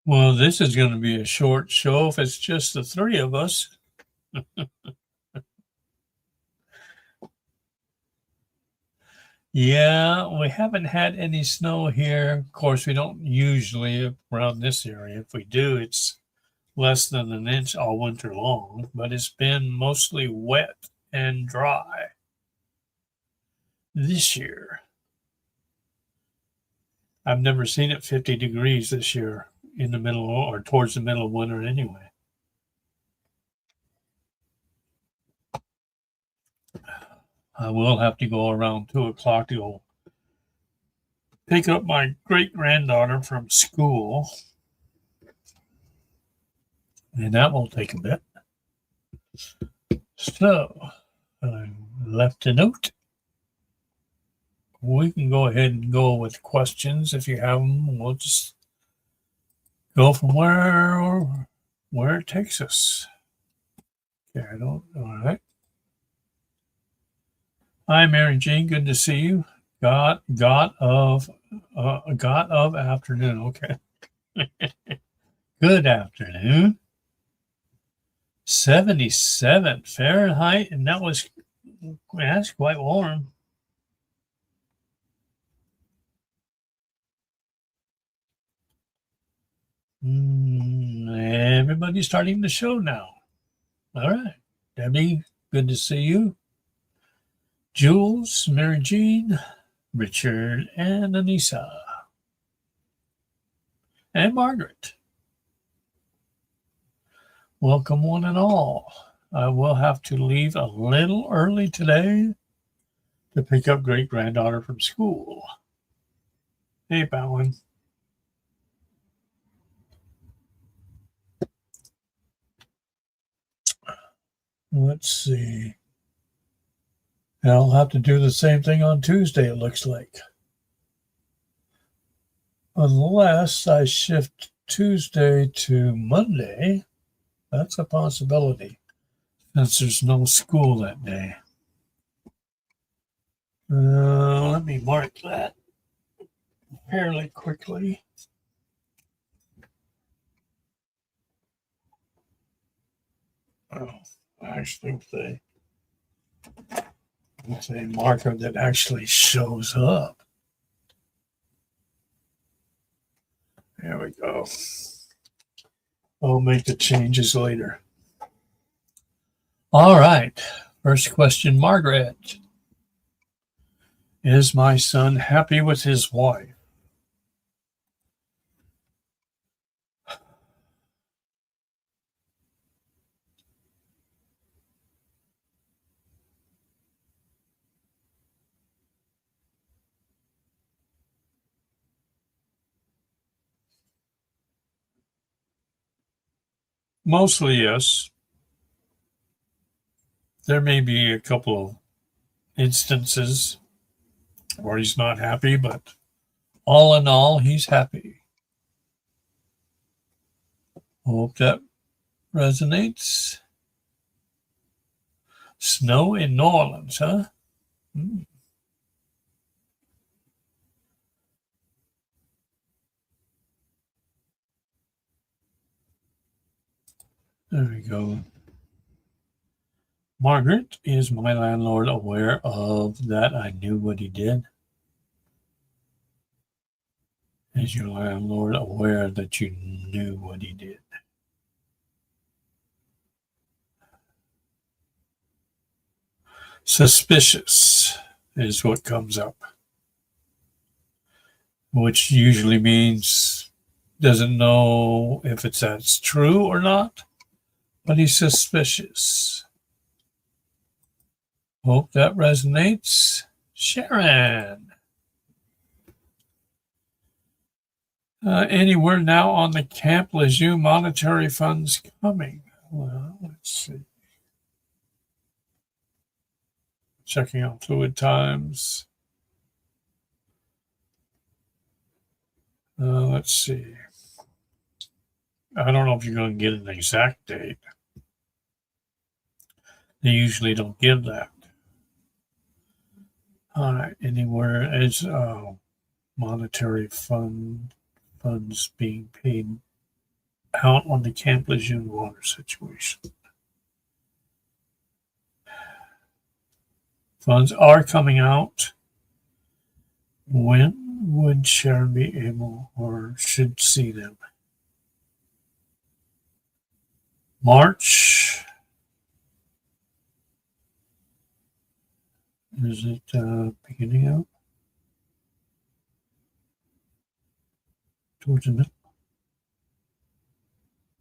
Well, this is going to be a short show if it's just the three of us. Yeah, we haven't had any snow here. Of course, we don't usually around this area. If we do, it's less than an inch all winter long, but it's been mostly wet and dry this year. I've never seen it 50 degrees this year in the middle or towards the middle of winter anyway. I will have to go around 2 o'clock to go pick up my great granddaughter from school, and that will take a bit. So I left a note. We can go ahead and go with questions if you have them. We'll just go from where it takes us. Okay, I don't. All right. Hi, Mary Jean. Good to see you. God of afternoon. Okay. Good afternoon. 77 Fahrenheit, and that's quite warm. Everybody's starting the show now. All right. Debbie, good to see you. Jules, Mary Jean, Richard, and Anissa. And Margaret. Welcome one and all. I will have to leave a little early today to pick up great-granddaughter from school. Hey, Bowen. Let's see. I'll have to do the same thing on Tuesday, it looks like. Unless I shift Tuesday to Monday, that's a possibility, since there's no school that day. Let me mark that fairly quickly. Oh, actually, it's a marker that actually shows up. There we go. I'll make the changes later. All right. First question, Margaret. Is my son happy with his wife? Mostly, yes. There may be a couple of instances where he's not happy, but all in all, he's happy. Hope that resonates. Snow in New Orleans, huh? There we go. Margaret, is my landlord aware of that I knew what he did? Is your landlord aware that you knew what he did? Suspicious is what comes up, which usually means doesn't know if that's true or not, but he's suspicious. Hope that resonates. Sharon. Anywhere now on the Camp Lejeune monetary funds coming? Well, let's see. Checking on fluid times. Let's see. I don't know if you're going to get an exact date. They usually don't give that. All right. Anywhere as monetary funds being paid out on the Camp Lejeune water situation. Funds are coming out. When would Sharon be able or should see them? March. Is it beginning out? Towards the middle?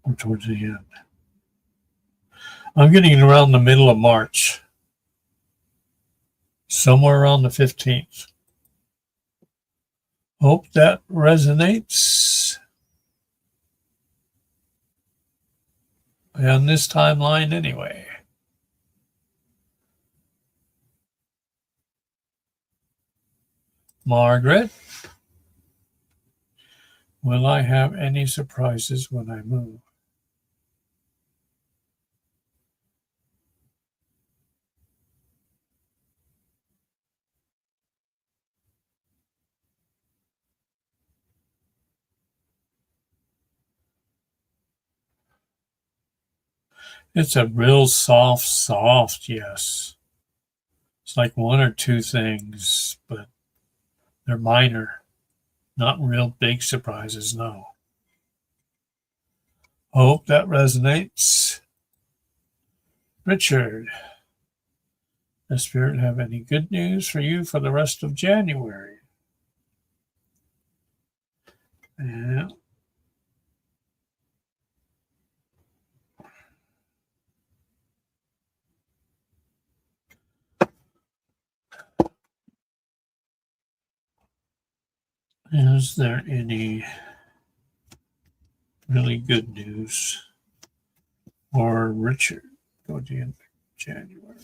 Or towards the end? I'm getting around the middle of March. Somewhere around the 15th. Hope that resonates. On this timeline anyway. Margaret, will I have any surprises when I move? It's a real soft yes. It's like one or two things, but they're minor. Not real big surprises, no. Hope that resonates. Richard, does Spirit have any good news for you for the rest of January? Yeah. Is there any really good news for Richard toward the end of January?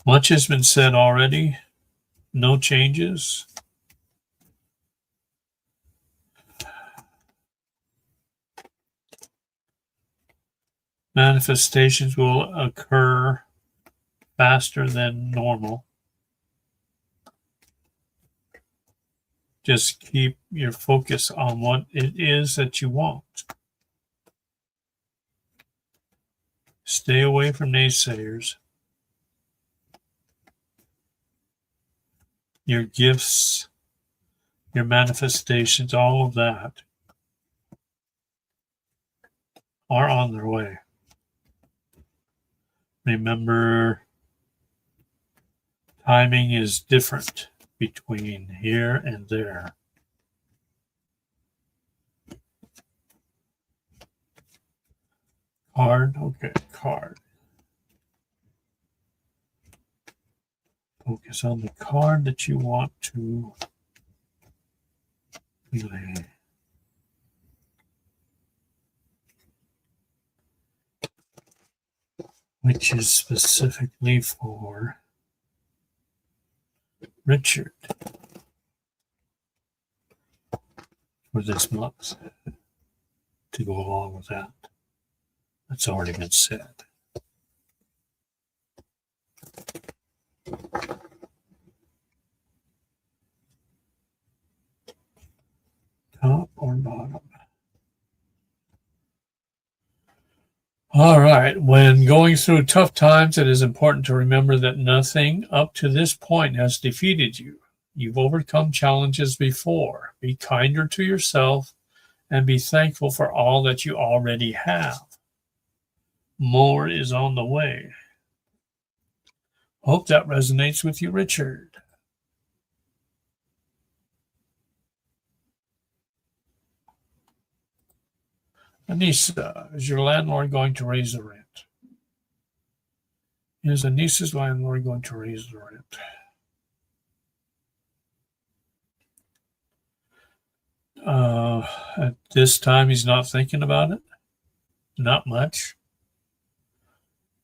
Much has been said already. No changes. Manifestations will occur faster than normal. Just keep your focus on what it is that you want. Stay away from naysayers. Your gifts, your manifestations, all of that are on their way. Remember, timing is different between here and there. Card, okay, card. Focus on the card that you want to relay. Which is specifically for Richard for this month to go along with that. That's already been said. Top or bottom? All right. When going through tough times, it is important to remember that nothing up to this point has defeated you. You've overcome challenges before. Be kinder to yourself and be thankful for all that you already have. More is on the way. Hope that resonates with you, Richard. Anissa, is your landlord going to raise the rent? Is Anissa's landlord going to raise the rent? At this time, he's not thinking about it. Not much.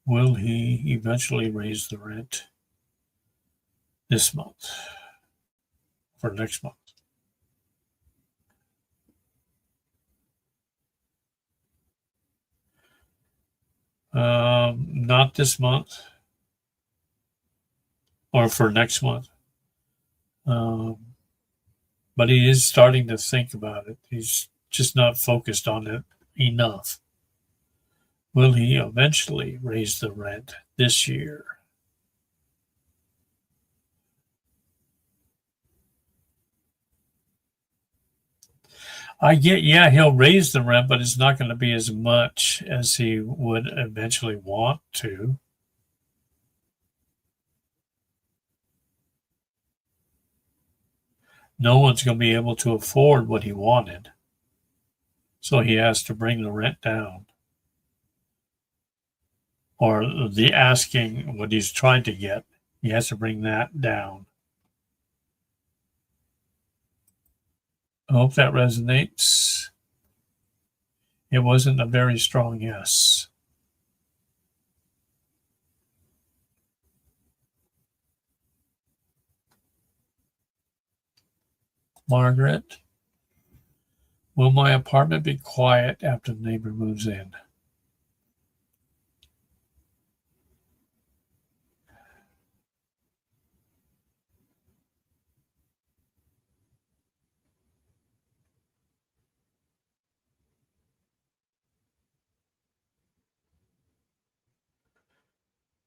Will he eventually raise the rent this month or next month? Not this month or for next month. but he is starting to think about it. He's just not focused on it enough. Will he eventually raise the rent this year? Yeah, he'll raise the rent, but it's not going to be as much as he would eventually want to. No one's going to be able to afford what he wanted. So he has to bring the rent down. Or the asking, what he's trying to get, he has to bring that down. I hope that resonates. It wasn't a very strong yes. Margaret, will my apartment be quiet after the neighbor moves in?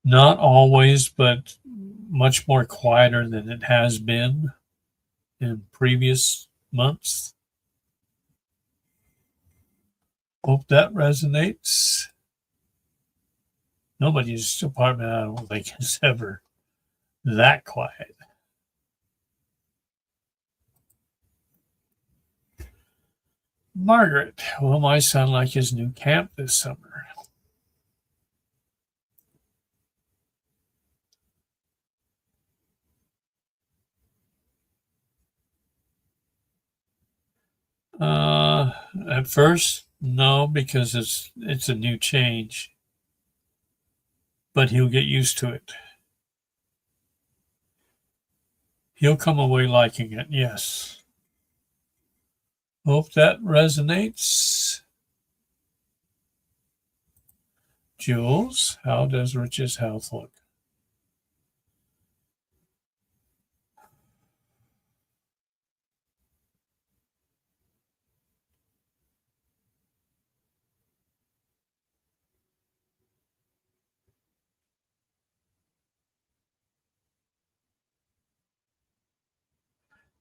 Not always, but much more quieter than it has been in previous months. Hope that resonates. Nobody's apartment, I don't think, is ever that quiet. Margaret, will my son like his new camp this summer? At first, no, because it's a new change, but he'll get used to it. He'll come away liking it, yes. Hope that resonates. Jules, how does Rich's health look?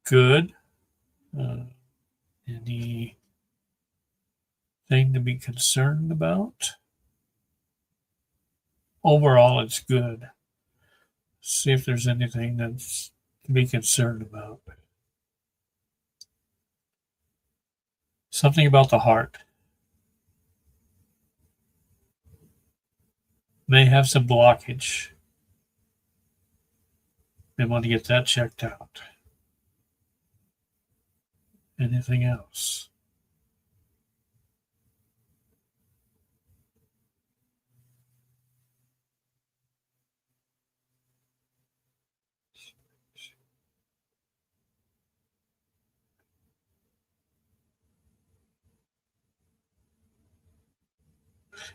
Good. Anything to be concerned about? Overall, it's good. See if there's anything that's to be concerned about. Something about the heart. May have some blockage. May want to get that checked out. Anything else?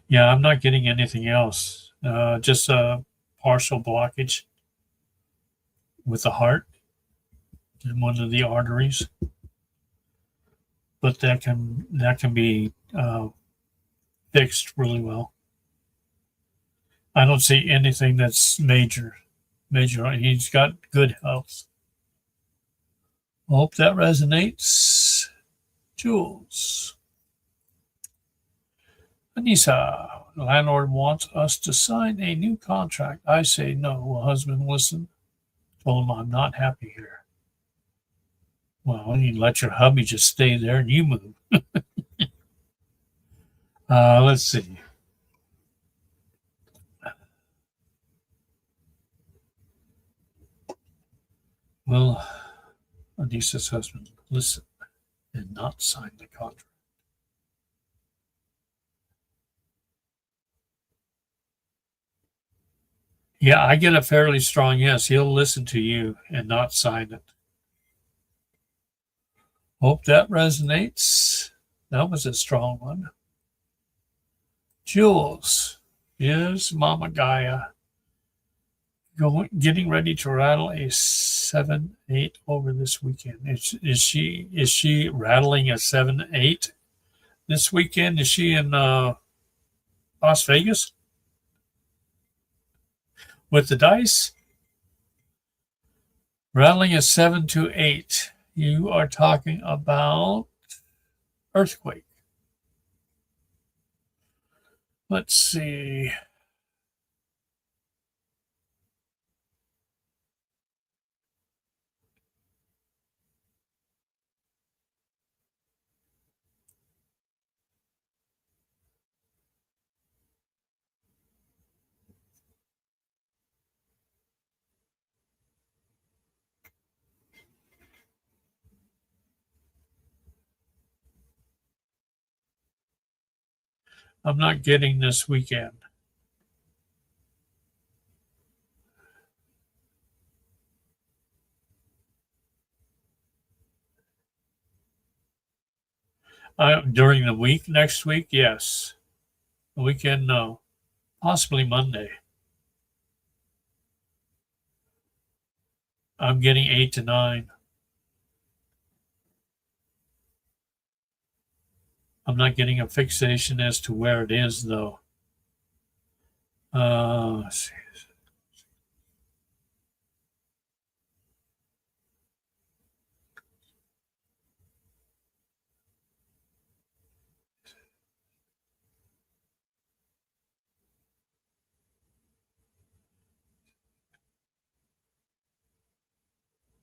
Yeah, I'm not getting anything else. Just a partial blockage with the heart in one of the arteries, but that can be fixed really well. I don't see anything that's major. Major. He's got good health. Hope that resonates. Jules. Anissa, landlord wants us to sign a new contract. I say no. Will husband listen? Told him I'm not happy here. Well, you let your hubby just stay there and you move. Let's see. Will Anissa's husband listen and not sign the contract? Yeah, I get a fairly strong yes. He'll listen to you and not sign it. Hope that resonates. That was a strong one. Jules, is Mama Gaia getting ready to rattle a 7-8 over this weekend. Is she rattling a 7-8 this weekend? Is she in Las Vegas with the dice? Rattling a 7-8. You are talking about earthquake. Let's see. I'm not getting this weekend. During the week, next week, yes. The weekend, no. Possibly Monday. I'm getting 8 to 9. I'm not getting a fixation as to where it is, though. Let's see.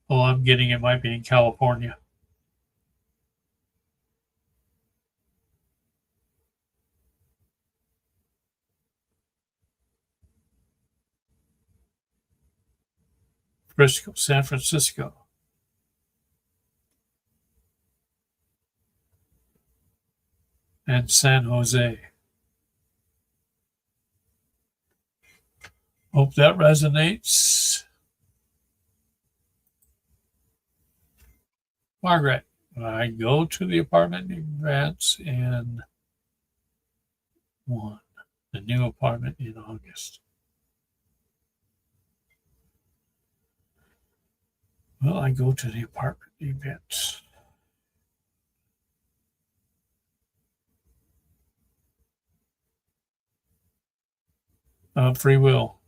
Oh, I'm getting it might be in California. Frisco, San Francisco. And San Jose. Hope that resonates. Margaret, I go to the apartment events in the new apartment in August. Well, I go to the apartment events. Free will.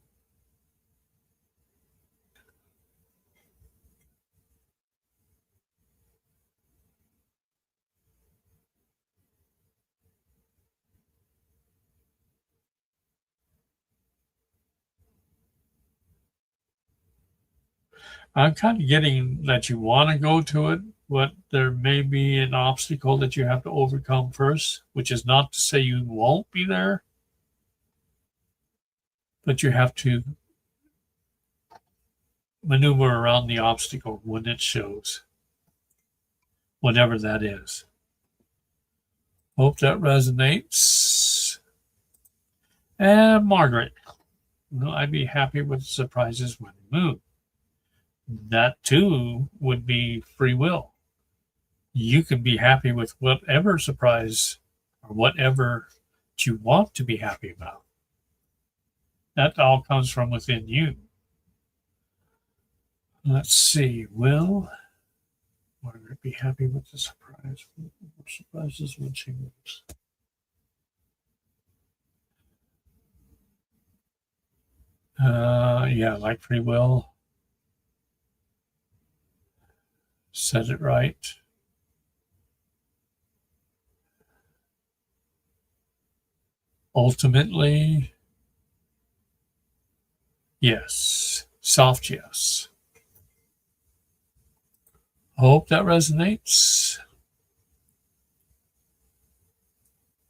I'm kind of getting that you want to go to it, but there may be an obstacle that you have to overcome first, which is not to say you won't be there, but you have to maneuver around the obstacle when it shows, whatever that is. Hope that resonates. And Margaret, I'd be happy with surprises when they move. That too would be free will. You can be happy with whatever surprise or whatever you want to be happy about. That all comes from within you. Let's see. Will Margaret be happy with the surprise? What surprises when she moves? Yeah, like free will. Said it right. Ultimately, yes. Soft yes. Hope that resonates.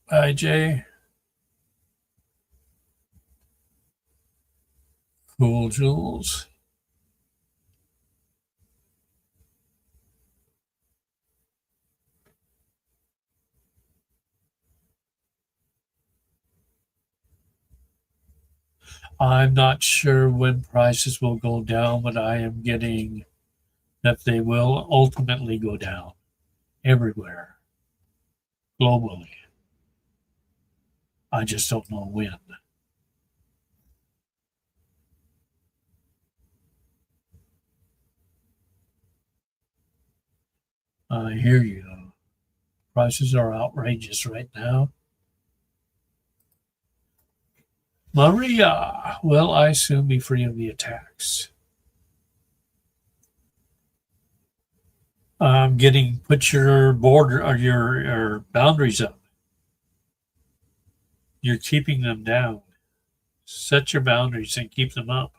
Bye, Jay. Cool Jules. I'm not sure when prices will go down, but I am getting that they will ultimately go down everywhere, globally. I just don't know when. I hear you. Prices are outrageous right now. Maria, will I soon be free of the attacks? Put your border or your boundaries up. You're keeping them down. Set your boundaries and keep them up.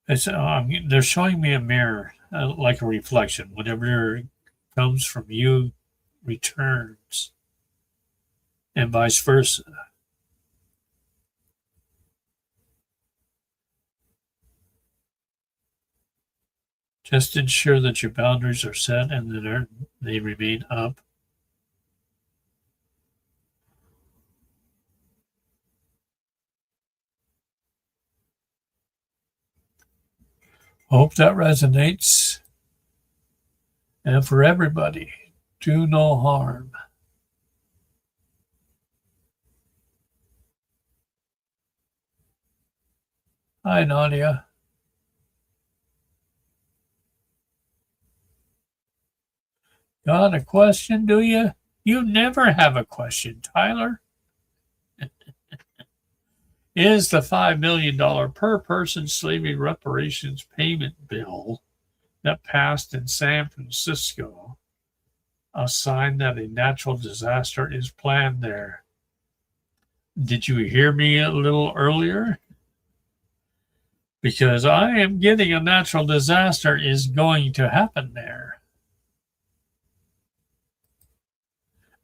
They're showing me a mirror, like a reflection. Whatever comes from you returns, and vice versa. Just ensure that your boundaries are set and that they remain up. Hope that resonates. And for everybody, do no harm. Hi, Nadia. Got a question, do you? You never have a question, Tyler. Is the $5 million per person slavery reparations payment bill that passed in San Francisco a sign that a natural disaster is planned there? Did you hear me a little earlier? Because I am getting a natural disaster is going to happen there.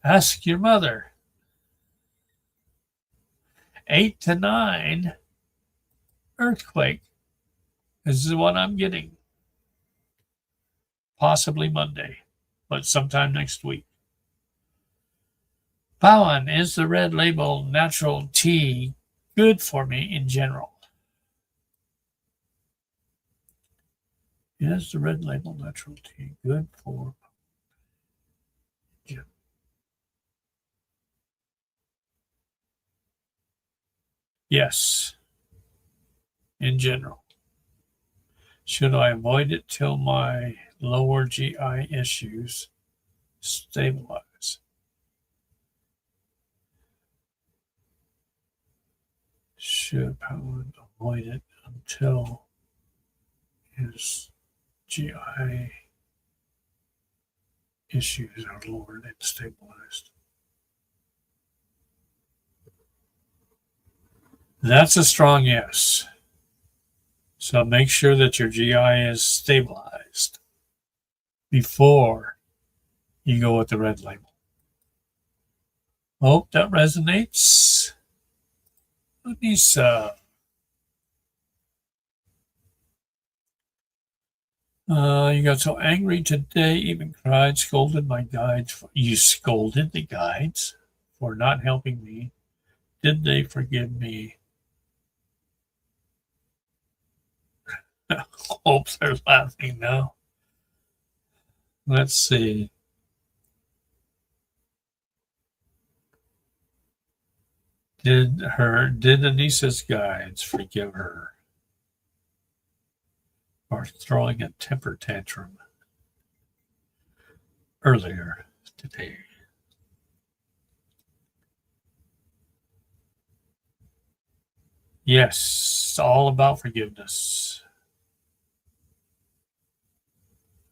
Ask your mother. 8 to 9 earthquake. This is what I'm getting. Possibly Monday, but sometime next week. Bowen, is the red label natural tea good for me in general? Is the red label natural tea good for you? Yes, in general. Should I avoid it till my lower GI issues stabilize? Should Bowen avoid it until his GI issues are lowered and stabilized? That's a strong yes. So make sure that your GI is stabilized before you go with the red label. Hope that resonates. Lisa. You got so angry today, even cried, scolded my guides. You scolded the guides for not helping me. Did they forgive me? Hope they're laughing now. Let's see. Did Anissa's guides forgive her for throwing a temper tantrum earlier today? Yes, all about forgiveness.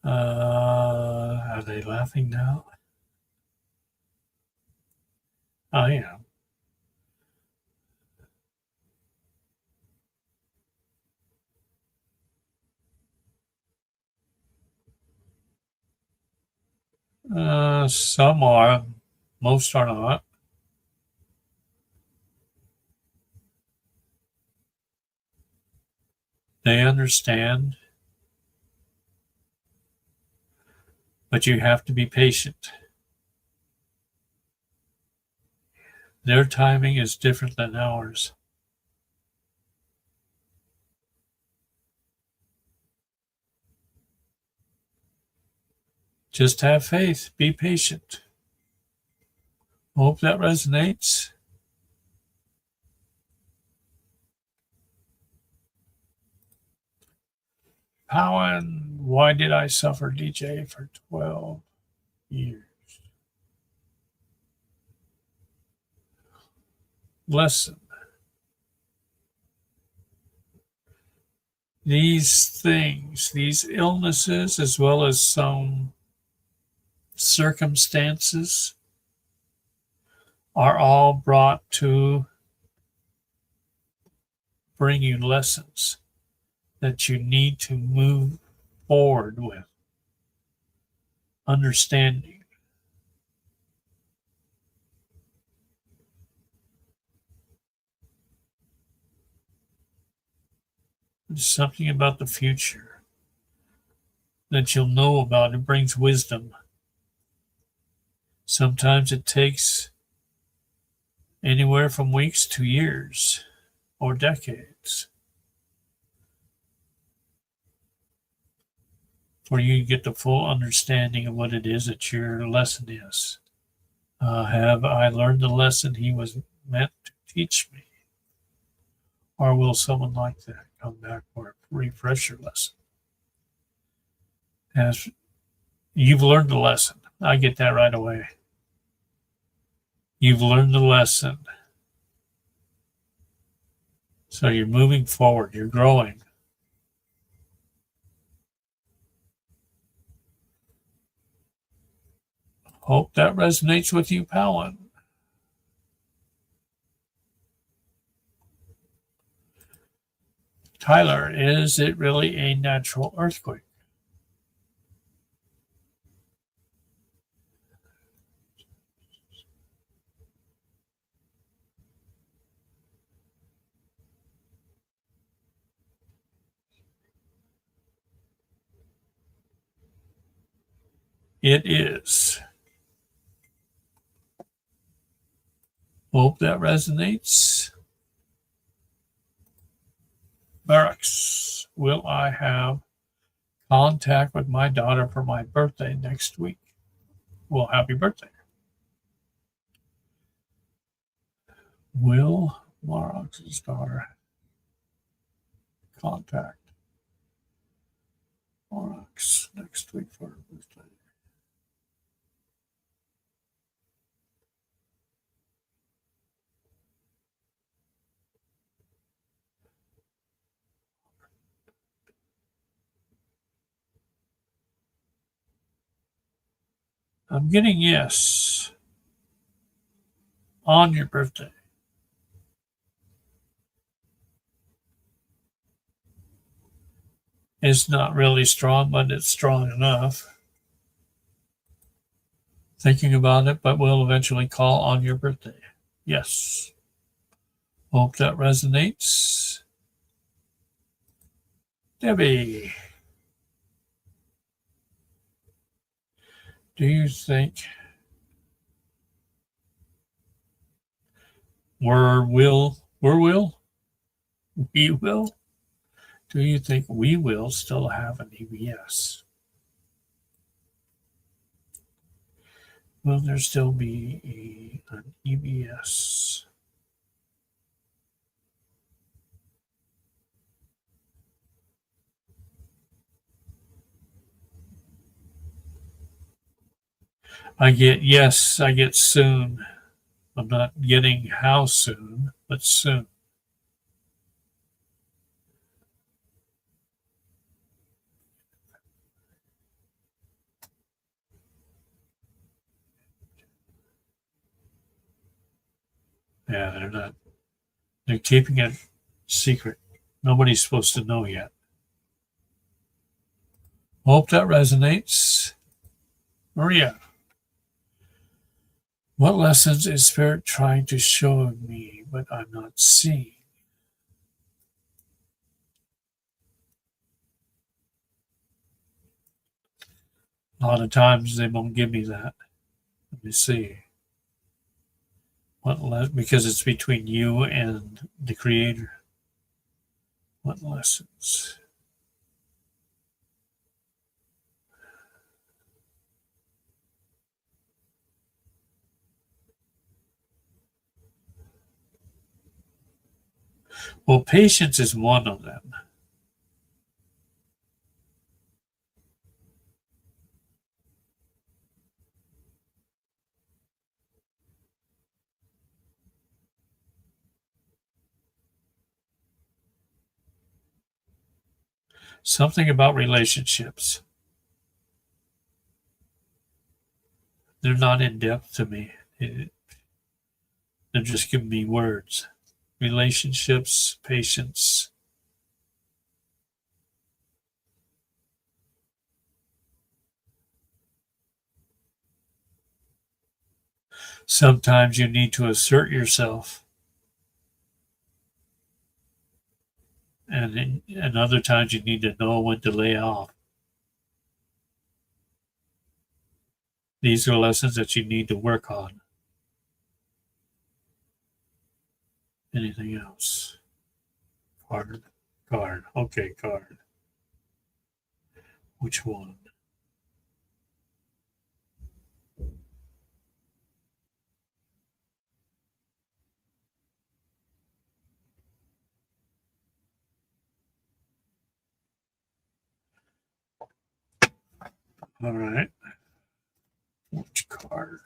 Are they laughing now? I am. Some are, most are not. They understand, but you have to be patient. Their timing is different than ours. Just have faith, be patient. Hope that resonates. Powen, why did I suffer DJ for 12 years? Lesson. These things, these illnesses, as well as some circumstances, are all brought to bring you lessons that you need to move forward with. Understanding. There's something about the future that you'll know about. It brings wisdom. Sometimes it takes anywhere from weeks to years or decades for you to get the full understanding of what it is that your lesson is. Have I learned the lesson he was meant to teach me? Or will someone like that come back for a refresher lesson? As you've learned the lesson, I get that right away. You've learned the lesson. So you're moving forward, you're growing. Hope that resonates with you, Palin. Tyler, is it really a natural earthquake? It is. Hope that resonates. Barracks, will I have contact with my daughter for my birthday next week? Well, happy birthday. Will Marx's daughter contact Marx next week for her birthday? I'm getting yes on your birthday. It's not really strong, but it's strong enough. Thinking about it, but will eventually call on your birthday. Yes. Hope that resonates. Debbie, do you think we will? Do you think we will still have an EBS? Will there still be an EBS? I get yes, I get soon. I'm not getting how soon, but soon. Yeah, they're not. They're keeping it secret. Nobody's supposed to know yet. Hope that resonates. Maria, what lessons is Spirit trying to show me, but I'm not seeing? A lot of times they won't give me that. Let me see. Because it's between you and the Creator. What lessons? Well, patience is one of them. Something about relationships. They're not in depth to me. They're just giving me words. Relationships, patience. Sometimes you need to assert yourself, and other times you need to know when to lay off. These are lessons that you need to work on. Anything else? Card. Card. Okay, card. Which one? All right. Which card?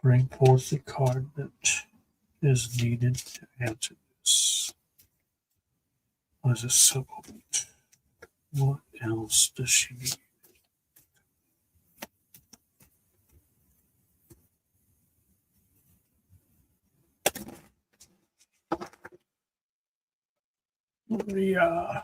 Bring forth the card that is needed to answer this. Was a supplement. What else does she need? Yeah.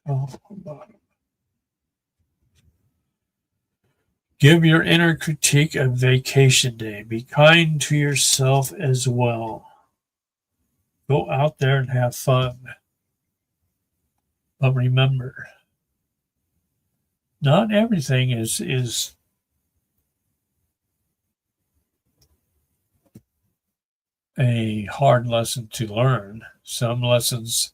Oh, bottom. Give your inner critique a vacation day. Be kind to yourself as well. Go out there and have fun. But remember, not everything is a hard lesson to learn. Some lessons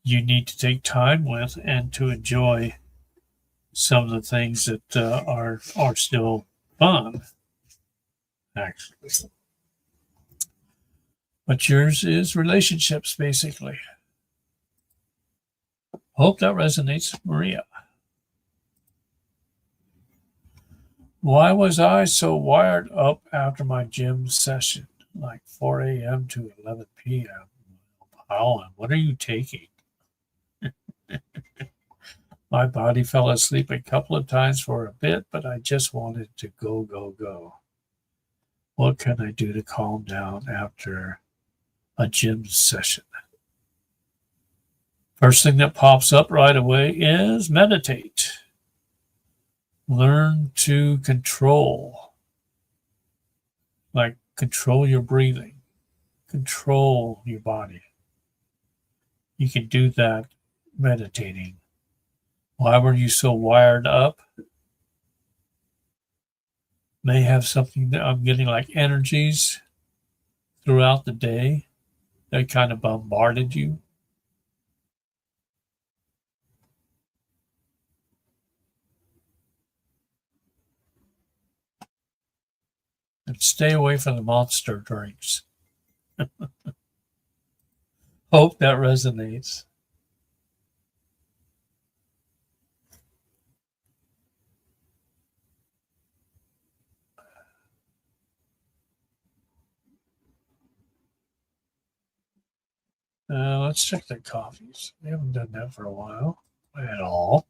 you need to take time with and to enjoy some of the things that are still fun, actually. But yours is relationships, basically. Hope that resonates, Maria. Why was I so wired up after my gym session, like 4 a.m. to 11 p.m.? Alan, what are you taking? My body fell asleep a couple of times for a bit, but I just wanted to go, go, go. What can I do to calm down after a gym session? First thing that pops up right away is meditate. Learn to control, like control your breathing, control your body. You can do that meditating. Why were you so wired up? May have something that I'm getting like energies throughout the day that kind of bombarded you. And stay away from the monster drinks. Hope that resonates. Let's check the coffees. We haven't done that for a while at all.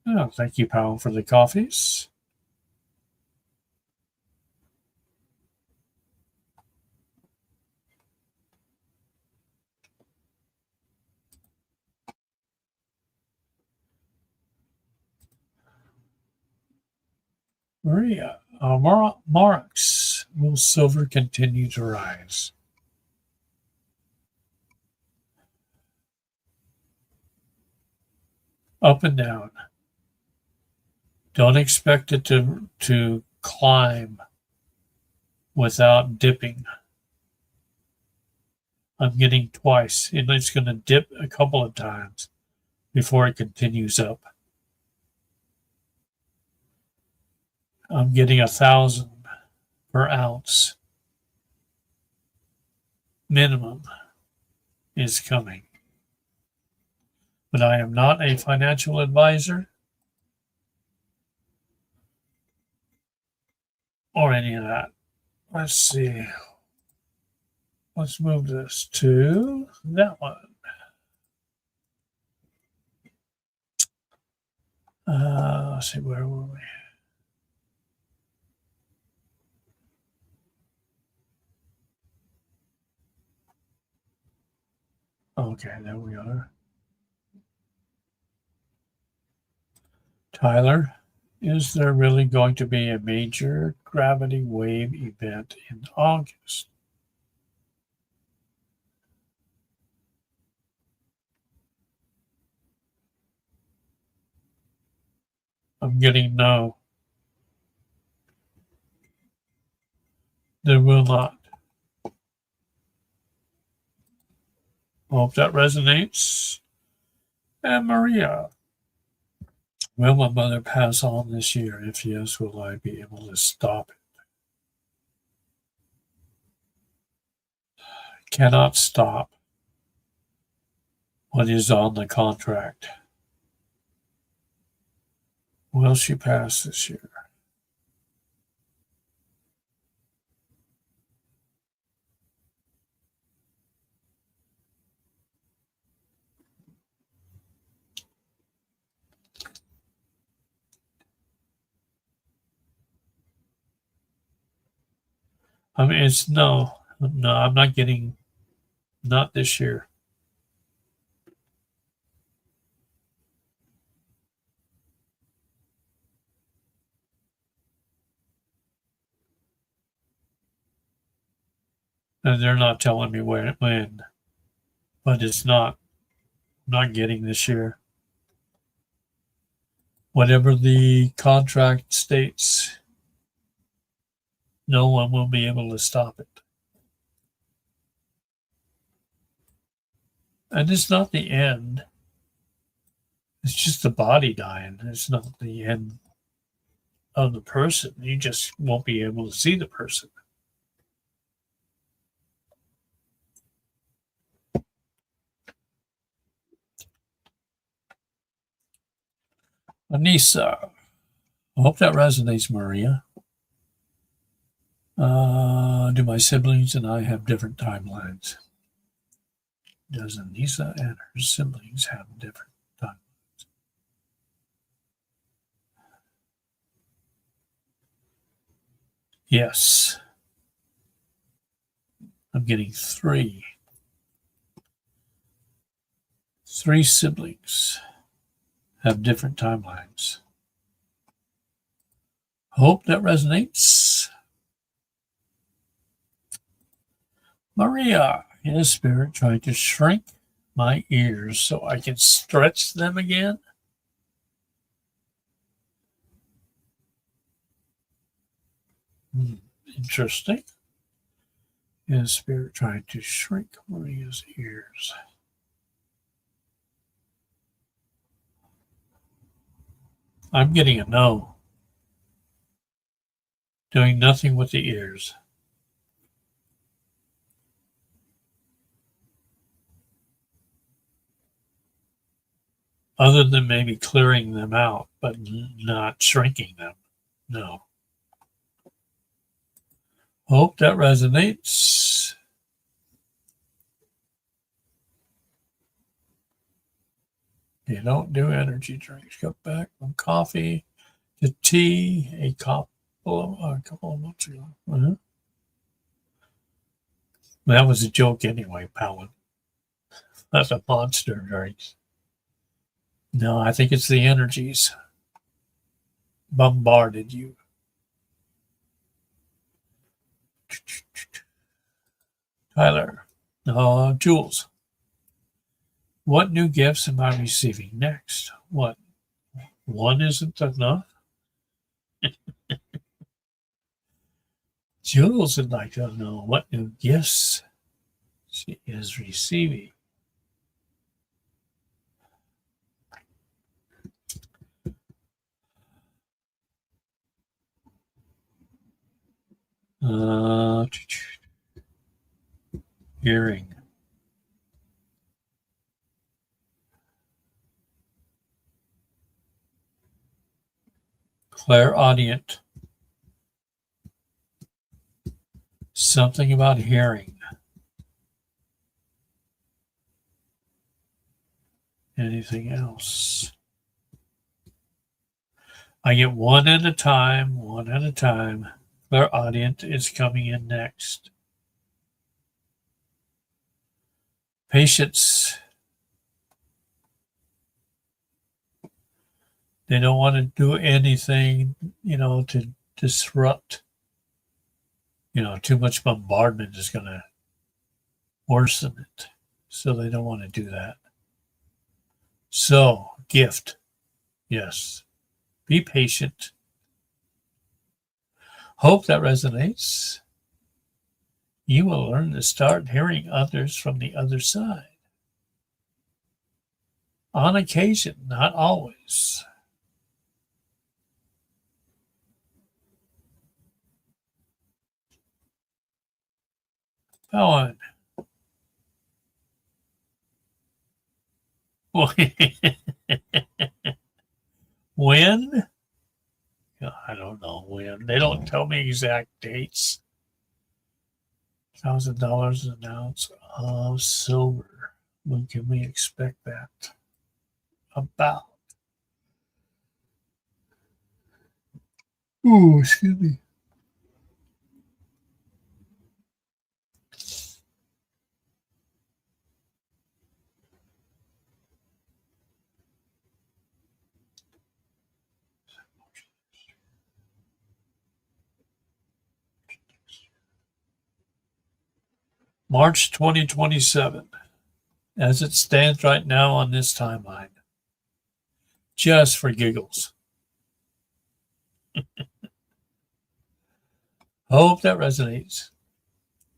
Oh, thank you, Powell, for the coffees. Maria, Marx, will silver continue to rise? Up and down. Don't expect it to climb without dipping. I'm getting twice, and it's going to dip a couple of times before it continues up. I'm getting 1,000 per ounce minimum is coming. But I am not a financial advisor or any of that. Let's see. Let's move this to that one. Let's see, where were we? Okay, there we are. Tyler, is there really going to be a major gravity wave event in August? I'm getting no. There will not. Hope that resonates. And Maria, will my mother pass on this year? If yes, will I be able to stop it? Cannot stop what is on the contract. Will she pass this year? I mean, it's no, I'm not getting, not this year. And they're not telling me when, but it's not getting this year. Whatever the contract states, no one will be able to stop it. And it's not the end. It's just the body dying. It's not the end of the person. You just won't be able to see the person. Anissa, I hope that resonates, Maria. Do my siblings and I have different timelines? Does Anissa and her siblings have different timelines? Yes. I'm getting three. Three siblings have different timelines. Hope that resonates. Maria, is spirit trying to shrink my ears so I can stretch them again? Interesting. Is spirit trying to shrink Maria's ears? I'm getting a no. Doing nothing with the ears. Other than maybe clearing them out, but not shrinking them. No. Hope that resonates. You don't do energy drinks. Go back from coffee to tea a couple of months ago. That was a joke anyway, Palin. That's a monster drink. No, I think it's the energies bombarded you. Tyler, Jules, what new gifts am I receiving next? What? One isn't enough? Jules would like to know what new gifts She is receiving. Hearing. Clairaudient. Something about hearing. Anything else? I get one at a time, one at a time. Clairaudient is coming in next. Patience. They don't want to do anything, to disrupt. Too much bombardment is going to worsen it. So they don't want to do that. So, gift. Yes. Be patient. Hope that resonates. You will learn to start hearing others from the other side. On occasion, not always. Go on. When? I don't know when. They don't tell me exact dates. $1,000 an ounce of silver. When can we expect that? About. Ooh, excuse me. March 2027, as it stands right now on this timeline. Just for giggles. Hope that resonates.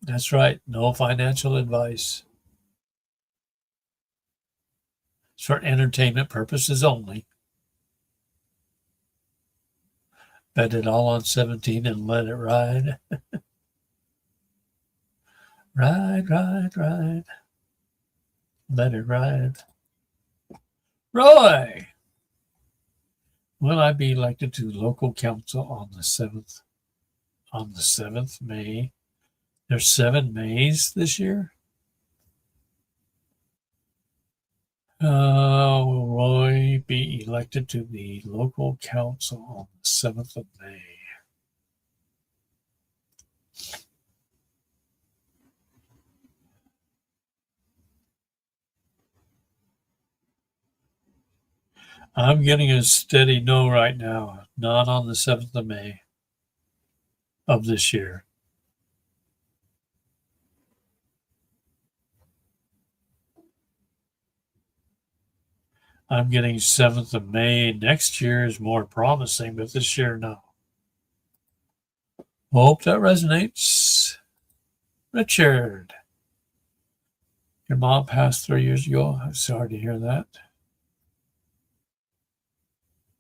That's right. No financial advice. It's for entertainment purposes only. Bet it all on 17 and let it ride. Ride, ride, ride. Let it ride. Roy! Will I be elected to local council on the 7th? On the 7th May? There's 7 Mays this year? Will Roy be elected to the local council on the 7th of May? I'm getting a steady no right now. Not on the 7th of May of this year. I'm getting 7th of May. Next year is more promising, but this year, no. Hope that resonates. Richard. Your mom passed 3 years ago. I'm sorry to hear that.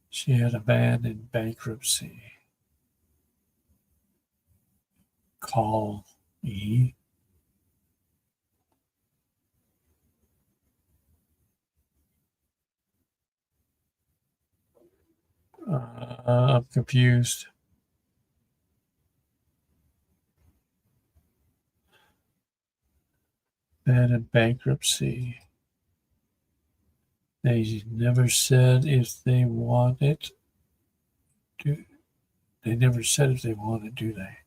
She had a band in bankruptcy. Call E. I'm confused. Band in bankruptcy. They never said if they want it. They never said if they want it, do they?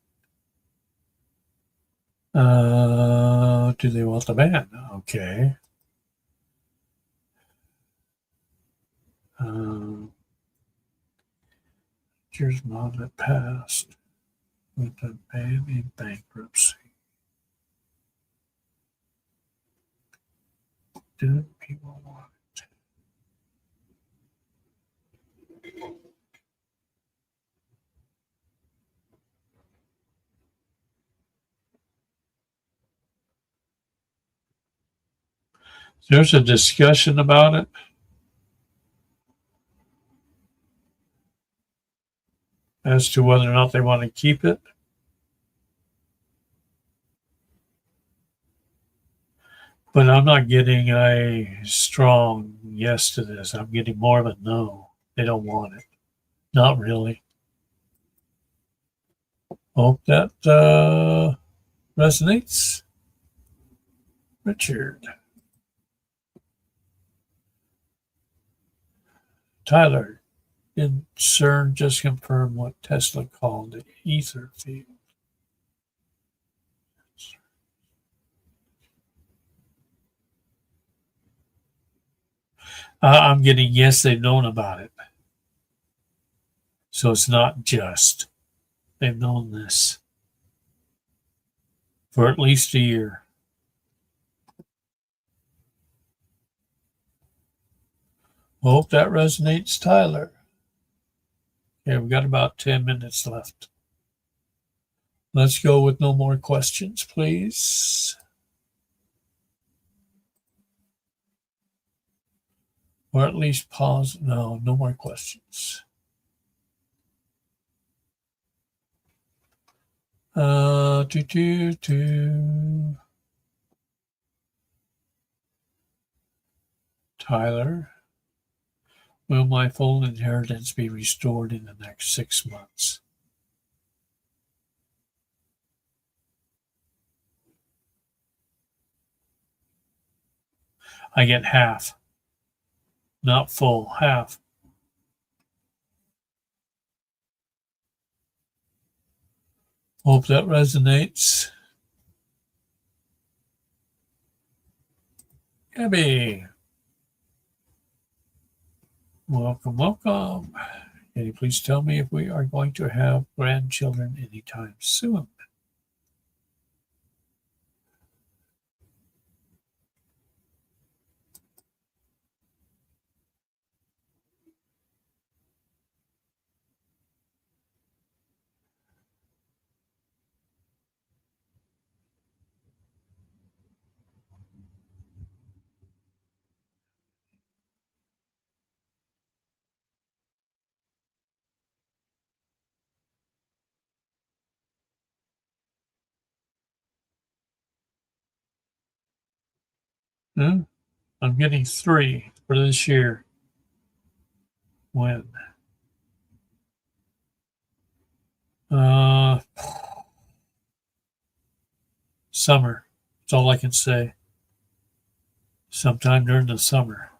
Do they want the band? Okay. Here's mom that passed with the band in bankruptcy. Do people want it? There's a discussion about it as to whether or not they want to keep it. But I'm not getting a strong yes to this. I'm getting more of a no. They don't want it. Not really. Hope that resonates. Richard. Tyler. Did CERN just confirm what Tesla called the ether field? I'm getting yes, they've known about it. So it's not just. They've known this for at least a year. Hope that resonates, Tyler. Okay, we've got about 10 minutes left. Let's go with no more questions, please. Or at least pause. No more questions. Tyler, will my full inheritance be restored in the next 6 months? I get half, not full, half. Hope that resonates. Gabby, welcome, welcome. Can you please tell me if we are going to have grandchildren anytime soon? Hmm? I'm getting 3 for this year. When? Uh, Summer. That's all I can say. Sometime during the summer.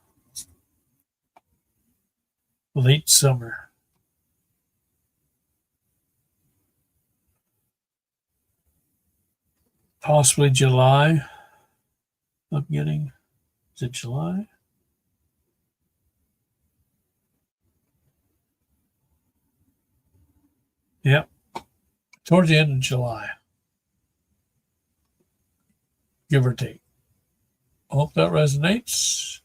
Late summer. Possibly July. I'm getting. Is it July? Yep. Towards the end of July. Give or take. Hope that resonates.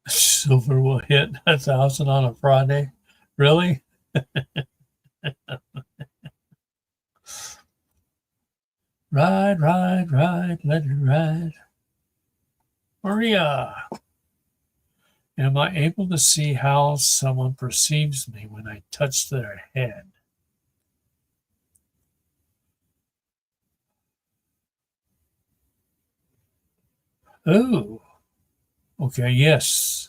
Silver will hit 1,000 on a Friday. Really? Ride, ride, ride, let it ride. Maria, am I able to see how someone perceives me when I touch their head? Oh, okay, yes.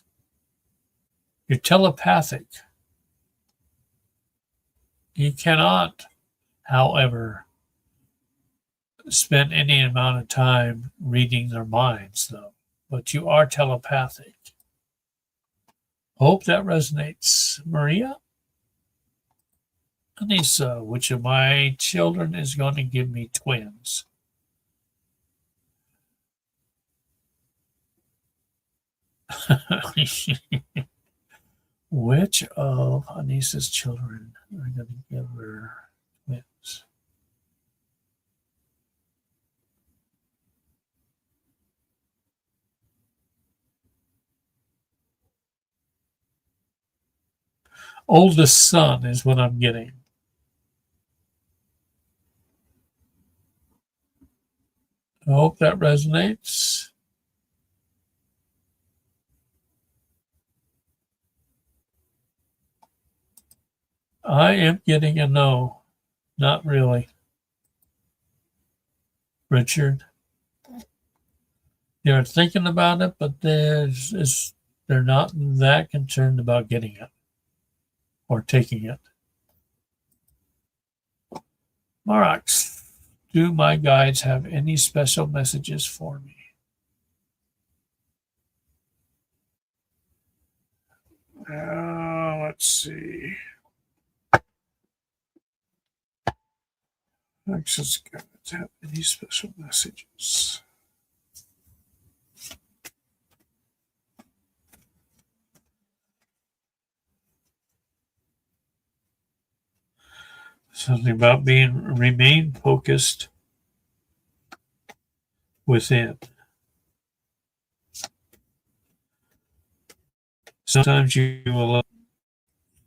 You're telepathic. You cannot, however, spend any amount of time reading their minds, though. But you are telepathic. Hope that resonates. Maria? Anissa, which of my children is going to give me twins? Which of Anissa's children are going to give her twins? Oldest son is what I'm getting. I hope that resonates. I am getting a no. Not really. Richard. They're thinking about it, but they're not that concerned about getting it or taking it. Marax, do my guides have any special messages for me? Let's see. Access guides have any special messages? Something about remain focused within. Sometimes you will love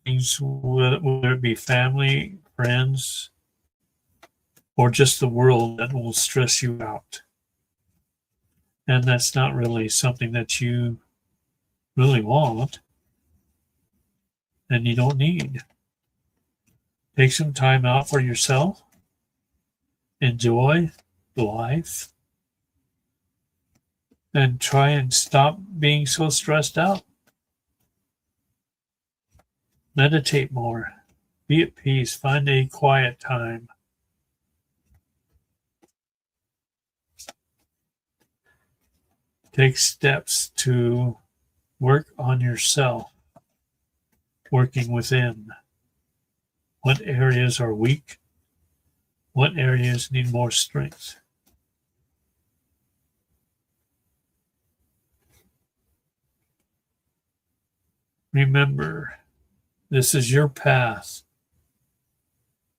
things, whether it be family, friends, or just the world, that will stress you out. And that's not really something that you really want and you don't need. Take some time out for yourself. Enjoy life. And try and stop being so stressed out. Meditate more. Be at peace. Find a quiet time. Take steps to work on yourself, working within. What areas are weak? What areas need more strength? Remember, this is your path.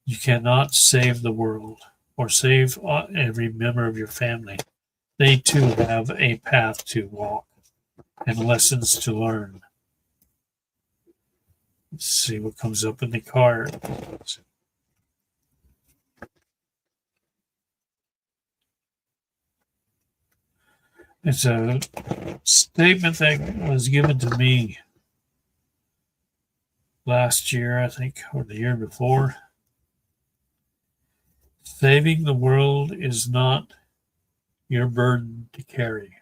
You cannot save the world or save every member of your family. They too have a path to walk and lessons to learn. Let's see what comes up in the card. It's a statement that was given to me last year, I think, or the year before. Saving the world is not your burden to carry.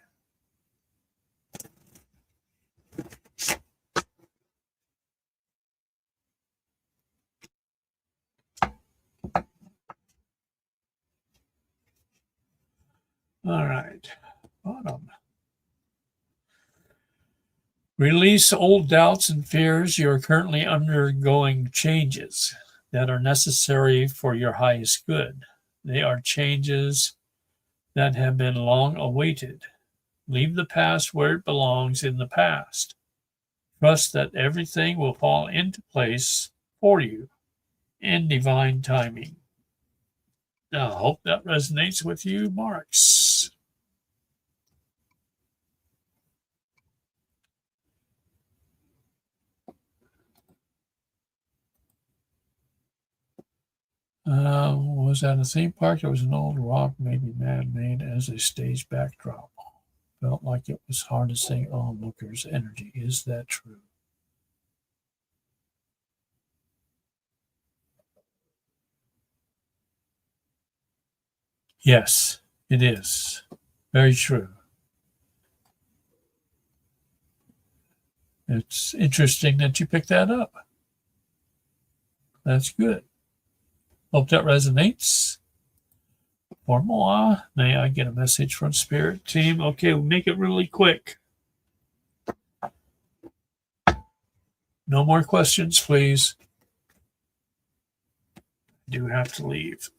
All right, bottom. Release old doubts and fears. You are currently undergoing changes that are necessary for your highest good. They are changes that have been long awaited. Leave the past where it belongs in the past. Trust that everything will fall into place for you in divine timing. Now, I hope that resonates with you, Marks. Was at a theme park. There was an old rock, maybe man-made, as a stage backdrop. Felt like it was harnessing onlookers' energy. Is that true? Yes, it is. Very true. It's interesting that you picked that up. That's good. Hope that resonates. For moi, may I get a message from Spirit Team? Okay, we'll make it really quick. No more questions, please. I do have to leave.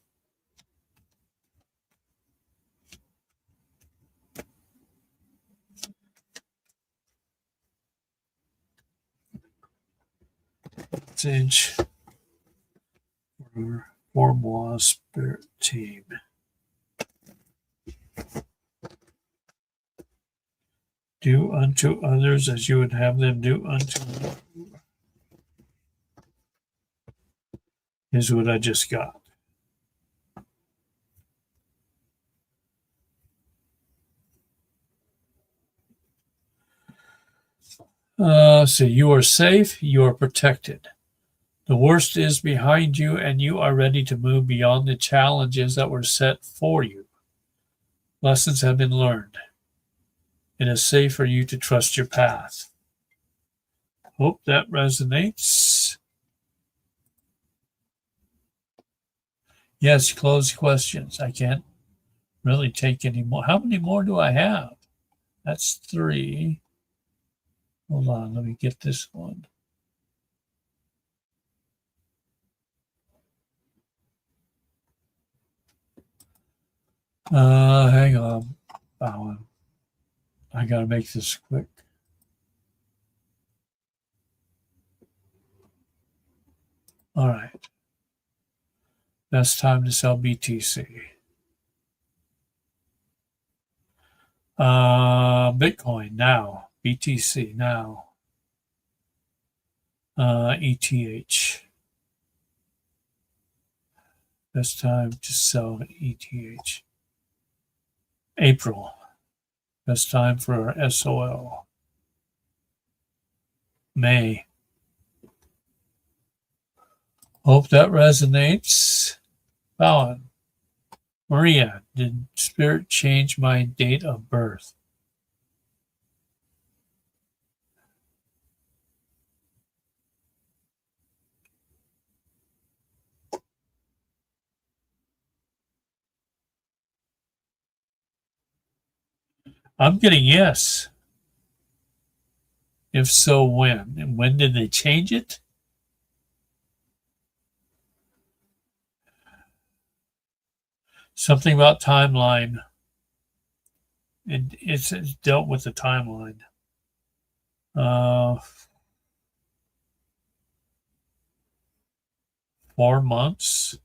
Message for moi, Spirit Team. Do unto others as you would have them do unto you. Here's what I just got. So you are safe, you are protected. The worst is behind you, and you are ready to move beyond the challenges that were set for you. Lessons have been learned. It is safe for you to trust your path. Hope that resonates. Yes, closed questions. I can't really take any more. How many more do I have? That's 3. Hold on, let me get this one. Hang on. I gotta make this quick. All right. Best time to sell BTC. Bitcoin now. BTC now. ETH. Best time to sell ETH. April. Best time for SOL. May. Hope that resonates. Bowen. Maria, did Spirit change my date of birth? I'm getting yes. If so, when? And when did they change it? Something about timeline. It's dealt with the timeline. 4 months.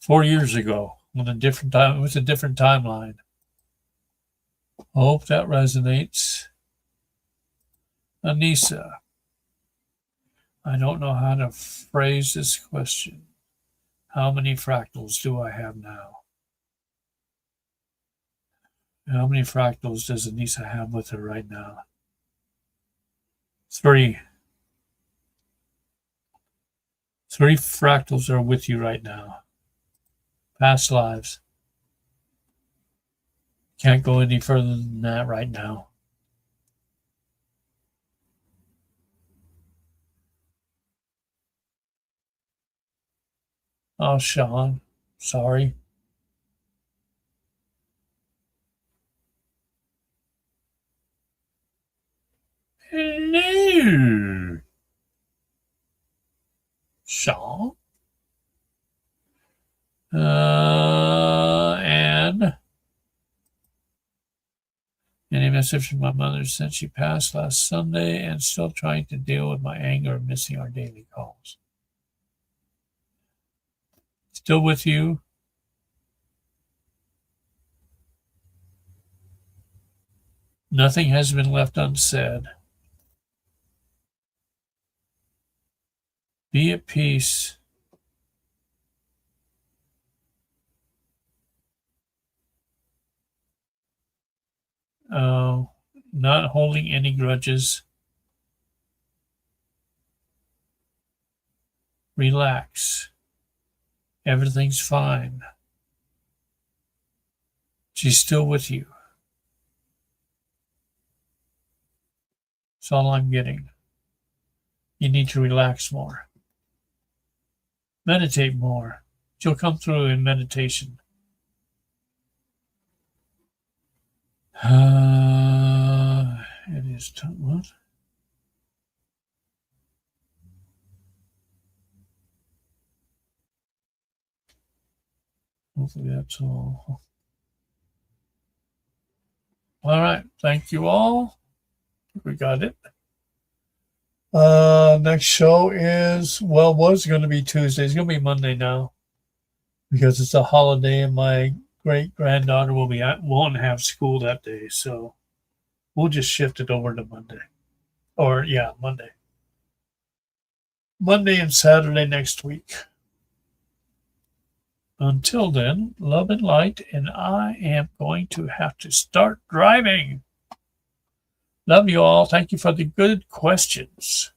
Four years ago, with a different time, with a different timeline. Hope that resonates. Anissa, I don't know how to phrase this question. How many fractals do I have now? How many fractals does Anissa have with her right now? 3. 3 fractals are with you right now. Past lives. Can't go any further than that right now. Oh, Sean, sorry. Hello, Sean. And any message from my mother since she passed last Sunday, and still trying to deal with my anger of missing our daily calls. Still with you. Nothing has been left unsaid. Be at peace. Not holding any grudges. Relax. Everything's fine. She's still with you. That's all I'm getting. You need to relax more. Meditate more. She'll come through in meditation. It is what? Hopefully that's all. All right. Thank you all. We got it. Next show is, was going to be Tuesday. It's going to be Monday now because it's a holiday and my great granddaughter won't have school that day, so we'll just shift it over to Monday. Or yeah, Monday. Monday and Saturday next week. Until then, love and light, and I am going to have to start driving. Love you all. Thank you for the good questions.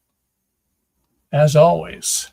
As always.